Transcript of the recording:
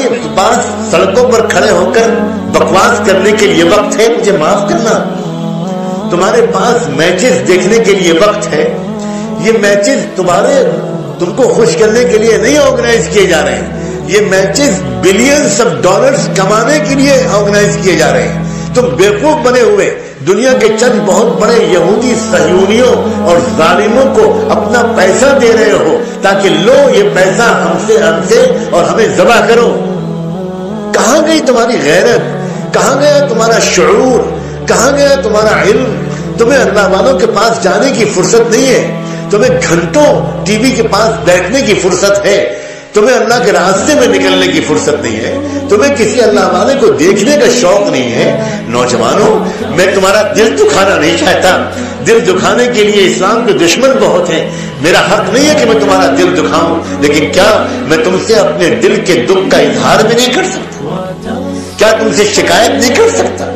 पास सड़कों पर खड़े होकर बकवास करने के लिए वक्त है, मुझे माफ करना। तुम्हारे पास मैचेस देखने के लिए वक्त है। ये मैचेस तुमको खुश करने के लिए नहीं ऑर्गेनाइज किए जा रहे हैं। ये मैचेस बिलियंस ऑफ डॉलर्स कमाने के लिए ऑर्गेनाइज किए जा रहे हैं। तुम बेवकूफ बने हुए दुनिया के चंद बहुत बड़े यहूदी सहयूनियों और जालिमों को अपना पैसा दे रहे हो ताकि लो ये पैसा हमसे और हमें जबा करो। कहां गई तुम्हारी गैरत? कहां गया तुम्हारा शऊर? कहां गया तुम्हारा इल्म? तुम्हें अल्लाह वालों के पास जाने की फुर्सत नहीं है। तुम्हें घंटों टीवी के पास बैठने की फुर्सत है। तुम्हें अल्लाह के रास्ते में निकलने की फुर्सत नहीं है। तुम्हें किसी अल्लाह वाले को देखने का शौक नहीं है। नौजवानों, मैं तुम्हारा दिल दुखाना नहीं चाहता। दिल दुखाने के लिए इस्लाम के दुश्मन बहुत हैं। मेरा हक नहीं है कि मैं तुम्हारा दिल दुखाऊं, लेकिन क्या मैं तुमसे अपने दिल के दुख का इजहार भी नहीं कर सकता? क्या तुमसे शिकायत नहीं कर सकता?